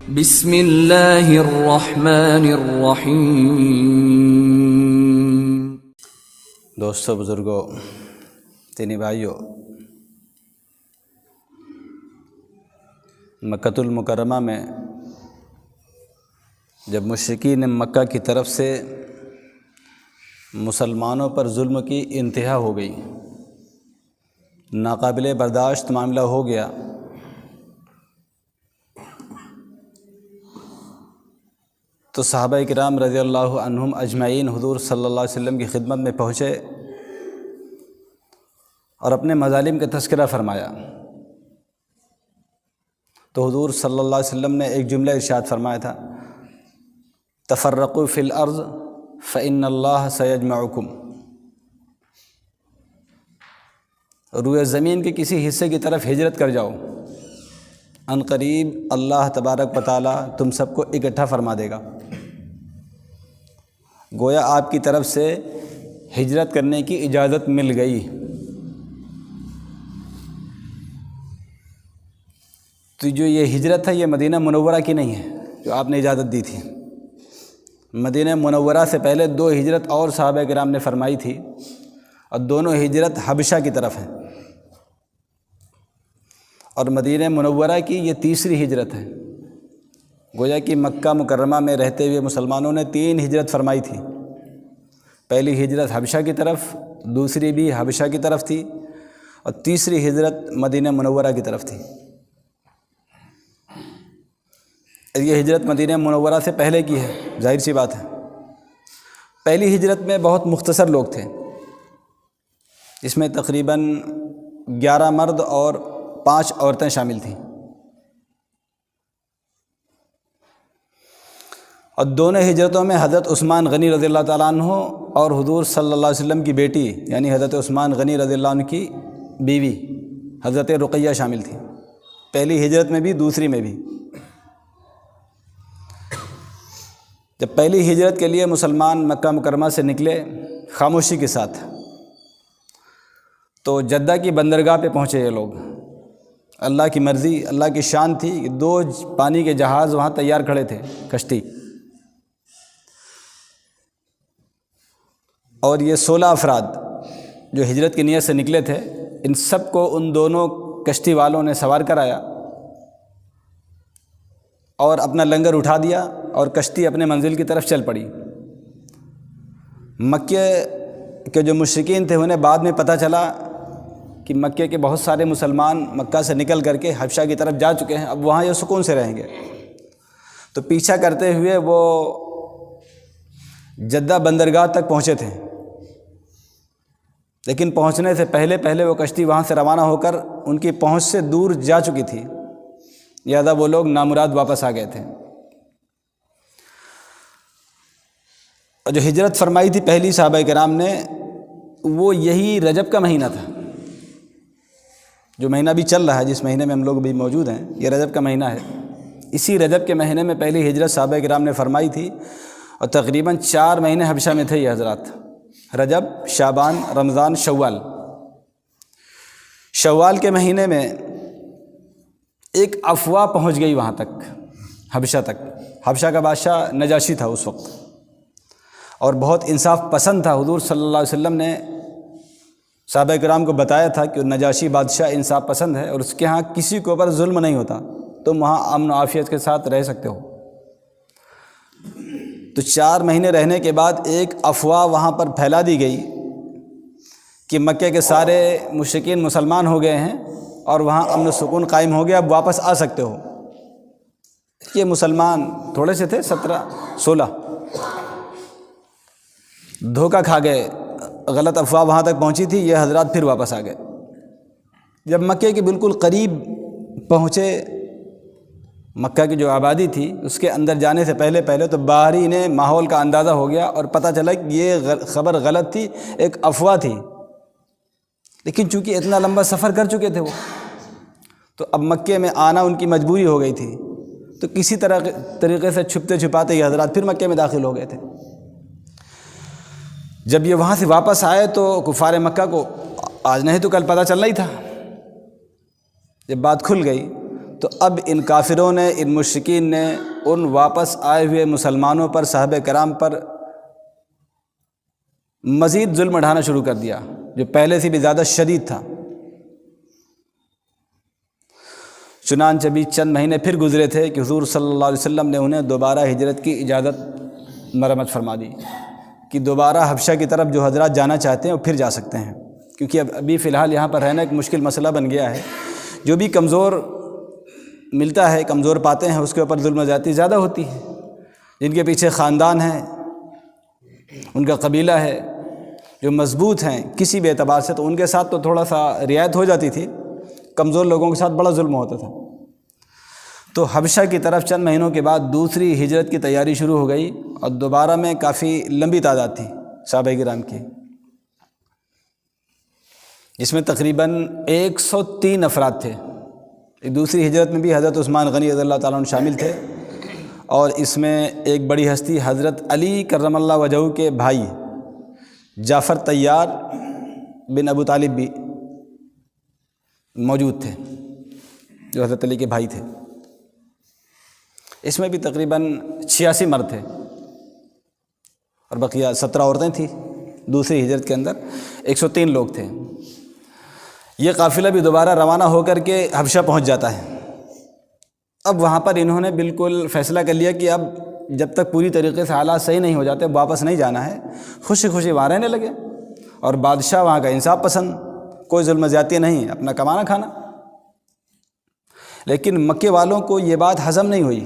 بسم اللہ الرحمن الرحیم۔ دوستو، بزرگوں، دینی بھائیوں، مکۃ المکرمہ میں جب مشرکین مکہ کی طرف سے مسلمانوں پر ظلم کی انتہا ہو گئی، ناقابل برداشت معاملہ ہو گیا، تو صحابہ کرام رضی اللہ عنہم اجمعین حضور صلی اللہ علیہ وسلم کی خدمت میں پہنچے اور اپنے مظالم کا تذکرہ فرمایا۔ تو حضور صلی اللہ علیہ وسلم نے ایک جملہ ارشاد فرمایا تھا، تفرقوا فی الارض فإن اللہ سیجمعکم۔ روئے زمین کے کسی حصے کی طرف ہجرت کر جاؤ، ان قریب اللہ تبارک و تعالیٰ تم سب کو اکٹھا فرما دے گا۔ گویا آپ کی طرف سے ہجرت کرنے کی اجازت مل گئی۔ تو جو یہ ہجرت ہے یہ مدینہ منورہ کی نہیں ہے جو آپ نے اجازت دی تھی۔ مدینہ منورہ سے پہلے 2 ہجرت اور صحابہ کرام نے فرمائی تھی، اور دونوں ہجرت حبشہ کی طرف ہیں، اور مدینہ منورہ کی یہ تیسری ہجرت ہے۔ گویا کہ مکہ مکرمہ میں رہتے ہوئے مسلمانوں نے 3 ہجرت فرمائی تھی۔ پہلی ہجرت حبشہ کی طرف، دوسری بھی حبشہ کی طرف تھی، اور تیسری ہجرت مدینہ منورہ کی طرف تھی۔ یہ ہجرت مدینہ منورہ سے پہلے کی ہے، ظاہر سی بات ہے۔ پہلی ہجرت میں بہت مختصر لوگ تھے، اس میں تقریباً 11 مرد اور 5 عورتیں شامل تھیں، اور دونوں ہجرتوں میں حضرت عثمان غنی رضی اللہ تعالیٰ عنہ اور حضور صلی اللہ علیہ وسلم کی بیٹی یعنی حضرت عثمان غنی رضی اللہ عنہ کی بیوی حضرت رقیہ شامل تھی، پہلی ہجرت میں بھی دوسری میں بھی۔ جب پہلی ہجرت کے لیے مسلمان مکہ مکرمہ سے نکلے خاموشی کے ساتھ، تو جدہ کی بندرگاہ پہ پہنچے یہ لوگ۔ اللہ کی مرضی، اللہ کی شان تھی کہ 2 پانی کے جہاز وہاں تیار کھڑے تھے، کشتی، اور یہ 16 افراد جو ہجرت کی نیت سے نکلے تھے، ان سب کو ان دونوں کشتی والوں نے سوار کرایا اور اپنا لنگر اٹھا دیا، اور کشتی اپنے منزل کی طرف چل پڑی۔ مکے کے جو مشرکین تھے انہیں بعد میں پتہ چلا کہ مکے کے بہت سارے مسلمان مکہ سے نکل کر کے حبشہ کی طرف جا چکے ہیں، اب وہاں یہ سکون سے رہیں گے، تو پیچھا کرتے ہوئے وہ جدہ بندرگاہ تک پہنچے تھے، لیکن پہنچنے سے پہلے وہ کشتی وہاں سے روانہ ہو کر ان کی پہنچ سے دور جا چکی تھی، لہذا وہ لوگ نامراد واپس آ گئے تھے۔ اور جو ہجرت فرمائی تھی پہلی صحابہ کرام نے، وہ یہی رجب کا مہینہ تھا، جو مہینہ بھی چل رہا ہے، جس مہینے میں ہم لوگ بھی موجود ہیں، یہ رجب کا مہینہ ہے۔ اسی رجب کے مہینے میں پہلی ہجرت صحابہ کرام نے فرمائی تھی، اور تقریباً 4 مہینے حبشہ میں تھے یہ حضرات، رجب، شعبان، رمضان، شوال۔ شوال کے مہینے میں ایک افواہ پہنچ گئی وہاں تک، حبشہ تک۔ حبشہ کا بادشاہ نجاشی تھا اس وقت، اور بہت انصاف پسند تھا۔ حضور صلی اللہ علیہ وسلم نے صحابہ کرام کو بتایا تھا کہ نجاشی بادشاہ انصاف پسند ہے، اور اس کے ہاں کسی کے اوپر ظلم نہیں ہوتا، تم وہاں امن و عافیت کے ساتھ رہ سکتے ہو۔ تو 4 مہینے رہنے کے بعد ایک افواہ وہاں پر پھیلا دی گئی کہ مکے کے سارے مشرکین مسلمان ہو گئے ہیں، اور وہاں امن و سکون قائم ہو گیا، اب واپس آ سکتے ہو۔ یہ مسلمان تھوڑے سے تھے، 16 دھوکہ کھا گئے، غلط افواہ وہاں تک پہنچی تھی، یہ حضرات پھر واپس آ گئے۔ جب مکے کے بالکل قریب پہنچے، مکہ کی جو آبادی تھی اس کے اندر جانے سے پہلے تو باہری انہیں ماحول کا اندازہ ہو گیا، اور پتہ چلا کہ یہ خبر غلط تھی، ایک افواہ تھی، لیکن چونکہ اتنا لمبا سفر کر چکے تھے وہ، تو اب مکے میں آنا ان کی مجبوری ہو گئی تھی، تو کسی طریقے سے چھپتے چھپاتے یہ حضرات پھر مکے میں داخل ہو گئے تھے۔ جب یہ وہاں سے واپس آئے تو کفار مکہ کو آج نہیں تو کل پتہ چلنا ہی تھا۔ جب بات کھل گئی تو اب ان کافروں نے، ان مشرکین نے ان واپس آئے ہوئے مسلمانوں پر، صحابہ کرام پر مزید ظلم ڈھانا شروع کر دیا، جو پہلے سے بھی زیادہ شدید تھا۔ چنانچہ بھی چند مہینے پھر گزرے تھے کہ حضور صلی اللہ علیہ وسلم نے انہیں دوبارہ ہجرت کی اجازت مرمت فرما دی کہ دوبارہ حبشہ کی طرف جو حضرات جانا چاہتے ہیں وہ پھر جا سکتے ہیں، کیونکہ ابھی فی الحال یہاں پر رہنا ایک مشکل مسئلہ بن گیا ہے۔ جو بھی کمزور ملتا ہے، کمزور پاتے ہیں، اس کے اوپر ظلم و زیادتی زیادہ ہوتی ہے۔ جن کے پیچھے خاندان ہے، ان کا قبیلہ ہے، جو مضبوط ہیں کسی بھی اعتبار سے، تو ان کے ساتھ تو تھوڑا سا رعایت ہو جاتی تھی، کمزور لوگوں کے ساتھ بڑا ظلم ہوتا تھا۔ تو حبشہ کی طرف چند مہینوں کے بعد دوسری ہجرت کی تیاری شروع ہو گئی، اور دوبارہ میں کافی لمبی تعداد تھی صحابہ کرام کی، جس میں تقریباً 103 افراد تھے۔ دوسری ہجرت میں بھی حضرت عثمان غنی رضی اللہ تعالیٰ عنہ شامل تھے، اور اس میں ایک بڑی ہستی حضرت علی کرم اللہ وجہہ کے بھائی جعفر طیار بن ابو طالب بھی موجود تھے، جو حضرت علی کے بھائی تھے۔ اس میں بھی تقریباً 86 مرد تھے، اور بقیہ 17 عورتیں تھیں۔ دوسری ہجرت کے اندر 103 لوگ تھے۔ یہ قافلہ بھی دوبارہ روانہ ہو کر کے حبشہ پہنچ جاتا ہے۔ اب وہاں پر انہوں نے بالکل فیصلہ کر لیا کہ اب جب تک پوری طریقے سے حالات صحیح نہیں ہو جاتے واپس نہیں جانا ہے، خوشی خوشی وہاں رہنے لگے، اور بادشاہ وہاں کا انصاف پسند، کوئی ظلم زیادتی نہیں، اپنا کمانا کھانا۔ لیکن مکے والوں کو یہ بات ہضم نہیں ہوئی،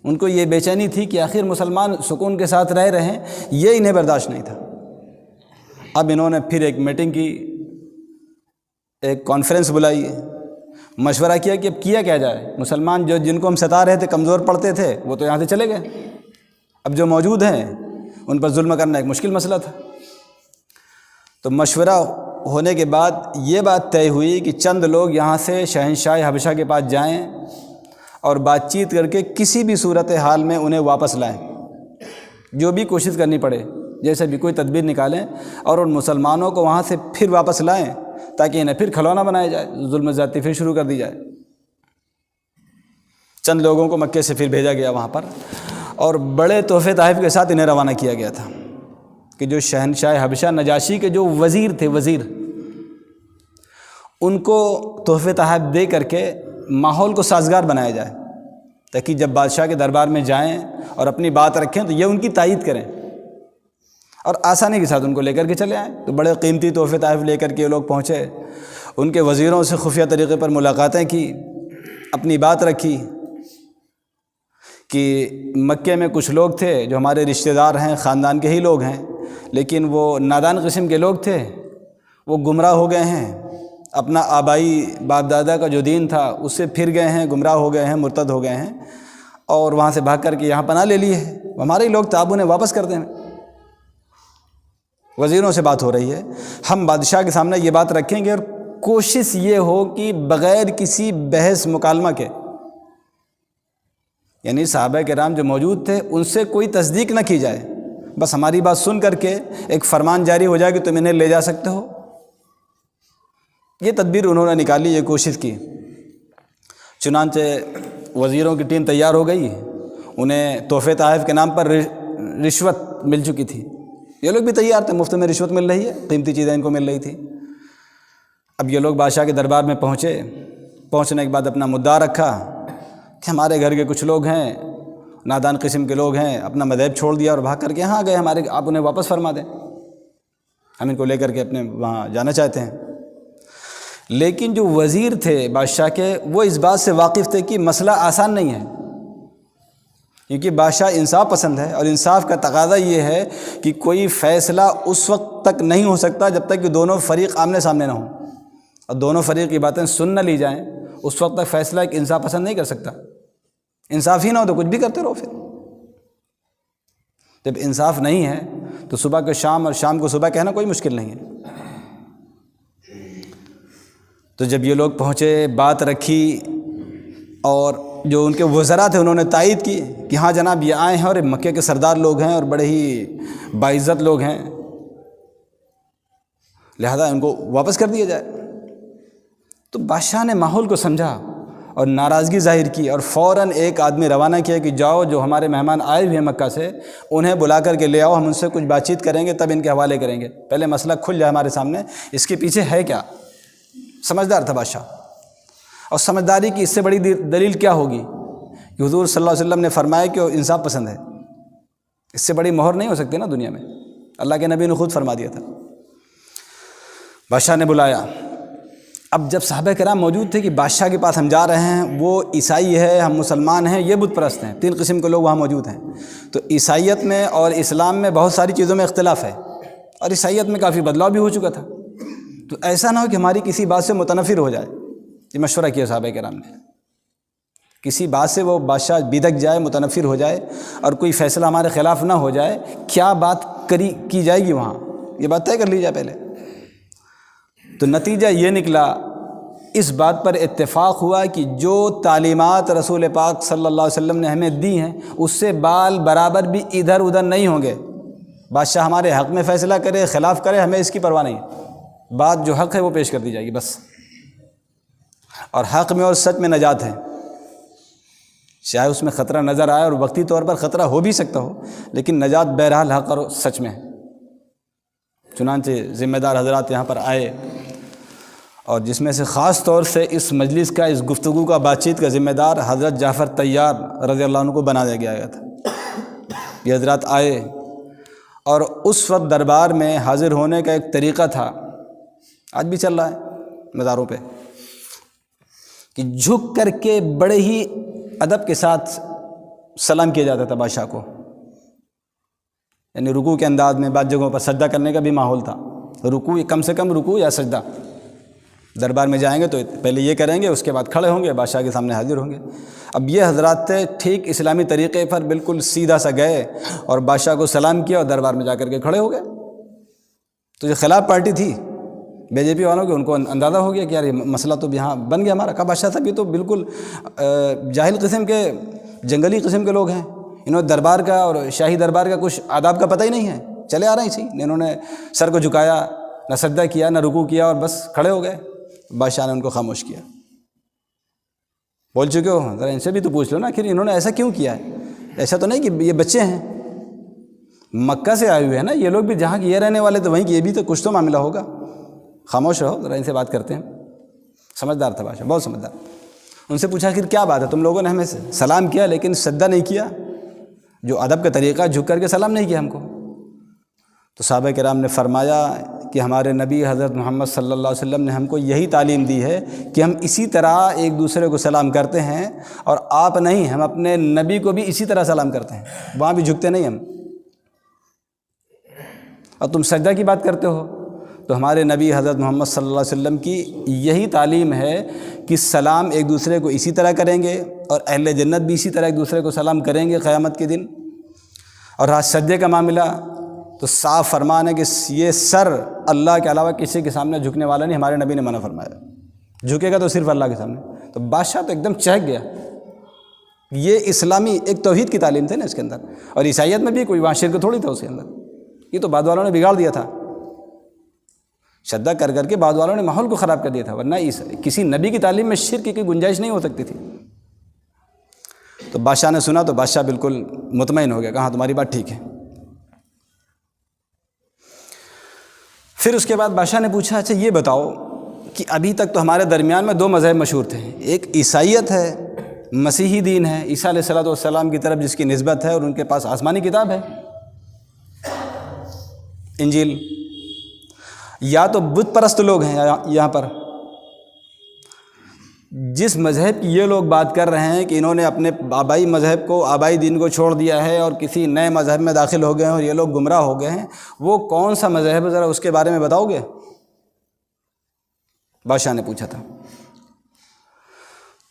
ان کو یہ بے چینی تھی کہ آخر مسلمان سکون کے ساتھ رہ رہے ہیں، یہ انہیں برداشت نہیں تھا۔ اب انہوں نے پھر ایک میٹنگ کی، ایک کانفرنس بلائی، مشورہ کیا کہ اب کیا جائے۔ مسلمان جن کو ہم ستا رہے تھے، کمزور پڑتے تھے، وہ تو یہاں سے چلے گئے، اب جو موجود ہیں ان پر ظلم کرنا ایک مشکل مسئلہ تھا۔ تو مشورہ ہونے کے بعد یہ بات طے ہوئی کہ چند لوگ یہاں سے شہنشاہ حبشہ کے پاس جائیں اور بات چیت کر کے کسی بھی صورت حال میں انہیں واپس لائیں، جو بھی کوشش کرنی پڑے، جیسے بھی کوئی تدبیر نکالیں، اور ان مسلمانوں کو وہاں سے پھر واپس لائیں، تاکہ انہیں پھر کھلونا بنایا جائے، ظلم و زیادتی پھر شروع کر دی جائے۔ چند لوگوں کو مکے سے پھر بھیجا گیا وہاں پر، اور بڑے تحفے تحائف کے ساتھ انہیں روانہ کیا گیا تھا کہ جو شہنشاہ حبشہ نجاشی کے جو وزیر تھے، ان کو تحفے تحائف دے کر کے ماحول کو سازگار بنایا جائے، تاکہ جب بادشاہ کے دربار میں جائیں اور اپنی بات رکھیں تو یہ ان کی تائید کریں، اور آسانی کے ساتھ ان کو لے کر کے چلے آئیں۔ تو بڑے قیمتی تحفے تحائف لے کر کے لوگ پہنچے، ان کے وزیروں سے خفیہ طریقے پر ملاقاتیں کی، اپنی بات رکھی کہ مکے میں کچھ لوگ تھے جو ہمارے رشتہ دار ہیں، خاندان کے ہی لوگ ہیں، لیکن وہ نادان قسم کے لوگ تھے، وہ گمراہ ہو گئے ہیں، اپنا آبائی باپ دادا کا جو دین تھا اس سے پھر گئے ہیں، گمراہ ہو گئے ہیں، مرتد ہو گئے ہیں، اور وہاں سے بھاگ کر کے یہاں پناہ لے لیے ہے، ہمارے ہی لوگ تو آپ انہیں واپس کر دیں۔ وزیروں سے بات ہو رہی ہے، ہم بادشاہ کے سامنے یہ بات رکھیں گے، اور کوشش یہ ہو کہ بغیر کسی بحث مکالمہ کے، یعنی صحابہ کرام جو موجود تھے ان سے کوئی تصدیق نہ کی جائے، بس ہماری بات سن کر کے ایک فرمان جاری ہو جائے کہ تم انہیں لے جا سکتے ہو۔ یہ تدبیر انہوں نے نکالی، یہ کوشش کی۔ چنانچہ وزیروں کی ٹیم تیار ہو گئی، انہیں تحفے تحائف کے نام پر رشوت مل چکی تھی، یہ لوگ بھی تیار تھے، مفت میں رشوت مل رہی ہے، قیمتی چیزیں ان کو مل رہی تھی۔ اب یہ لوگ بادشاہ کے دربار میں پہنچنے کے بعد اپنا مدعا رکھا کہ ہمارے گھر کے کچھ لوگ ہیں، نادان قسم کے لوگ ہیں، اپنا مذہب چھوڑ دیا اور بھاگ کر کے یہاں آ گئے، آپ انہیں واپس فرما دیں، ہم ان کو لے کر کے اپنے وہاں جانا چاہتے ہیں۔ لیکن جو وزیر تھے بادشاہ کے، وہ اس بات سے واقف تھے کہ مسئلہ آسان نہیں ہے، کیونکہ بادشاہ انصاف پسند ہے، اور انصاف کا تقاضا یہ ہے کہ کوئی فیصلہ اس وقت تک نہیں ہو سکتا جب تک کہ دونوں فریق آمنے سامنے نہ ہوں، اور دونوں فریق کی باتیں سن نہ لی جائیں، اس وقت تک فیصلہ ایک انصاف پسند نہیں کر سکتا۔ انصاف ہی نہ ہو تو کچھ بھی کرتے رہو۔ پھر جب انصاف نہیں ہے تو صبح کو شام اور شام کو صبح کہنا کوئی مشکل نہیں ہے۔ تو جب یہ لوگ پہنچے، بات رکھی، اور جو ان کے وزراء تھے انہوں نے تائید کی کہ ہاں جناب یہ آئے ہیں، اور مکے کے سردار لوگ ہیں اور بڑے ہی باعزت لوگ ہیں، لہذا ان کو واپس کر دیا جائے۔ تو بادشاہ نے ماحول کو سمجھا اور ناراضگی ظاہر کی اور فوراً ایک آدمی روانہ کیا کہ جاؤ جو ہمارے مہمان آئے ہوئے ہیں مکہ سے انہیں بلا کر کے لے آؤ، ہم ان سے کچھ بات چیت کریں گے تب ان کے حوالے کریں گے، پہلے مسئلہ کھل جائے ہمارے سامنے، اس کے پیچھے ہے کیا۔ سمجھدار تھا بادشاہ، اور سمجھداری کی اس سے بڑی دلیل کیا ہوگی کہ حضور صلی اللہ علیہ وسلم نے فرمایا کہ وہ انصاف پسند ہے، اس سے بڑی مہر نہیں ہو سکتی نا دنیا میں، اللہ کے نبی نے خود فرما دیا تھا۔ بادشاہ نے بلایا، اب جب صحابہ کرام موجود تھے کہ بادشاہ کے پاس ہم جا رہے ہیں، وہ عیسائی ہے، ہم مسلمان ہیں، یہ بت پرست ہیں، 3 قسم کے لوگ وہاں موجود ہیں، تو عیسائیت میں اور اسلام میں بہت ساری چیزوں میں اختلاف ہے، اور عیسائیت میں کافی بدلاؤ بھی ہو چکا تھا، تو ایسا نہ ہو کہ ہماری کسی بات سے متنفر ہو جائے۔ یہ مشورہ کیا صحابہ کرام نے، کسی بات سے وہ بادشاہ بدک جائے، متنفر ہو جائے اور کوئی فیصلہ ہمارے خلاف نہ ہو جائے، کیا بات کی جائے گی وہاں، یہ بات طے کر لی جائے پہلے۔ تو نتیجہ یہ نکلا، اس بات پر اتفاق ہوا کہ جو تعلیمات رسول پاک صلی اللہ علیہ وسلم نے ہمیں دی ہیں اس سے بال برابر بھی ادھر ادھر نہیں ہوں گے۔ بادشاہ ہمارے حق میں فیصلہ کرے، خلاف کرے، ہمیں اس کی پرواہ نہیں، بات جو حق ہے وہ پیش کر دی جائے گی بس، اور حق میں اور سچ میں نجات ہے، چاہے اس میں خطرہ نظر آئے اور وقتی طور پر خطرہ ہو بھی سکتا ہو، لیکن نجات بہرحال حق اور سچ میں ہے۔ چنانچہ ذمہ دار حضرات یہاں پر آئے، اور جس میں سے خاص طور سے اس مجلس کا، اس گفتگو کا، بات چیت کا ذمہ دار حضرت جعفر طیار رضی اللہ عنہ کو بنا دیا گیا تھا۔ یہ حضرات آئے، اور اس وقت دربار میں حاضر ہونے کا ایک طریقہ تھا، آج بھی چل رہا ہے مزاروں پہ، کہ جھک کر کے بڑے ہی ادب کے ساتھ سلام کیا جاتا تھا بادشاہ کو، یعنی رکوع کے انداز میں، بعض جگہوں پر سجدہ کرنے کا بھی ماحول تھا، رکوع کم سے کم رکوع یا سجدہ، دربار میں جائیں گے تو پہلے یہ کریں گے، اس کے بعد کھڑے ہوں گے، بادشاہ کے سامنے حاضر ہوں گے۔ اب یہ حضرات تھے ٹھیک اسلامی طریقے پر بالکل سیدھا سا گئے اور بادشاہ کو سلام کیا اور دربار میں جا کر کے کھڑے ہو گئے۔ تو یہ خلاف پارٹی تھی بی جے پی والوں کے، ان کو اندازہ ہو گیا کہ یار یہ مسئلہ تو یہاں بن گیا ہمارا۔ کہا بادشاہ صاحب یہ تو بالکل جاہل قسم کے، جنگلی قسم کے لوگ ہیں، انہوں نے دربار کا اور شاہی دربار کا کچھ آداب کا پتہ ہی نہیں ہے، چلے آ رہے ہیں اسی، انہوں نے سر کو جھکایا، نہ سجدہ کیا نہ رکوع کیا، اور بس کھڑے ہو گئے۔ بادشاہ نے ان کو خاموش کیا، بول چکے ہو، ذرا ان سے بھی تو پوچھ لو نا آخر انہوں نے ایسا کیوں کیا ہے، ایسا تو نہیں کہ یہ بچے ہیں، مکہ سے آئے ہوئے ہیں نا یہ لوگ بھی، جہاں کے یہ رہنے والے تو وہیں کہ یہ بھی تو کچھ تو معاملہ ہوگا، خاموش رہو، ذرا ان سے بات کرتے ہیں۔ سمجھدار تھا بادشاہ، بہت سمجھدار۔ ان سے پوچھا کہ کیا بات ہے، تم لوگوں نے ہمیں سلام کیا لیکن سجدہ نہیں کیا، جو ادب کا طریقہ جھک کر کے سلام نہیں کیا ہم کو۔ تو صحابہ کرام نے فرمایا کہ ہمارے نبی حضرت محمد صلی اللہ علیہ وسلم نے ہم کو یہی تعلیم دی ہے کہ ہم اسی طرح ایک دوسرے کو سلام کرتے ہیں، اور آپ نہیں، ہم اپنے نبی کو بھی اسی طرح سلام کرتے ہیں، وہاں بھی جھکتے نہیں ہم۔ اور تم سجدہ کی بات کرتے ہو، تو ہمارے نبی حضرت محمد صلی اللہ علیہ وسلم کی یہی تعلیم ہے کہ سلام ایک دوسرے کو اسی طرح کریں گے، اور اہل جنت بھی اسی طرح ایک دوسرے کو سلام کریں گے قیامت کے دن۔ اور رہا سجدے کا معاملہ، تو صاف فرمان ہے کہ یہ سر اللہ کے علاوہ کسی کے سامنے جھکنے والا نہیں، ہمارے نبی نے منع فرمایا، جھکے گا تو صرف اللہ کے سامنے۔ تو بادشاہ تو ایک دم چہک گیا، یہ اسلامی ایک توحید کی تعلیم تھی نا اس کے اندر، اور عیسائیت میں بھی کوئی وہاں شرک تھوڑی تھا اس کے اندر، یہ تو بعد والوں نے بگاڑ دیا تھا، شدہ کر کر کے بعد والوں نے ماحول کو خراب کر دیا تھا، ورنہ کسی نبی کی تعلیم میں شرک کی گنجائش نہیں ہو سکتی تھی۔ تو بادشاہ نے سنا تو بادشاہ بالکل مطمئن ہو گیا، کہا تمہاری بات ٹھیک ہے۔ پھر اس کے بعد بادشاہ نے پوچھا اچھا یہ بتاؤ کہ ابھی تک تو ہمارے درمیان میں 2 مذہب مشہور تھے، ایک عیسائیت ہے، مسیحی دین ہے، عیسیٰ علیہ السلام کی طرف جس کی نسبت ہے، اور ان کے پاس آسمانی کتاب ہے انجیل، یا تو بت پرست لوگ ہیں یہاں پر، جس مذہب کی یہ لوگ بات کر رہے ہیں کہ انہوں نے اپنے آبائی مذہب کو، آبائی دین کو چھوڑ دیا ہے اور کسی نئے مذہب میں داخل ہو گئے ہیں اور یہ لوگ گمراہ ہو گئے ہیں، وہ کون سا مذہب ہے ذرا اس کے بارے میں بتاؤ گے؟ بادشاہ نے پوچھا تھا۔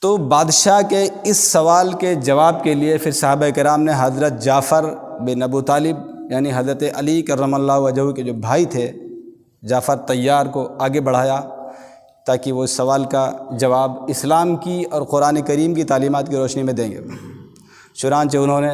تو بادشاہ کے اس سوال کے جواب کے لیے پھر صحابہ کرام نے حضرت جعفر بن ابو طالب یعنی حضرت علی کرم اللہ وجہہ کے جو بھائی تھے جعفر طیار کو آگے بڑھایا تاکہ وہ اس سوال کا جواب اسلام کی اور قرآن کریم کی تعلیمات کی روشنی میں دیں گے۔ چنانچہ انہوں نے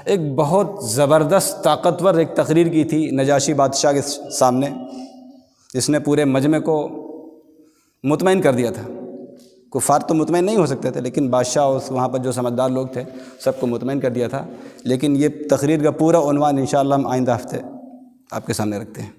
ایک بہت زبردست طاقتور ایک تقریر کی تھی نجاشی بادشاہ کے سامنے، جس نے پورے مجمع کو مطمئن کر دیا تھا، کفار تو مطمئن نہیں ہو سکتے تھے، لیکن بادشاہ اور وہاں پر جو سمجھدار لوگ تھے سب کو مطمئن کر دیا تھا۔ لیکن یہ تقریر کا پورا عنوان انشاءاللہ ہم آئندہ ہفتے آپ کے سامنے رکھتے ہیں۔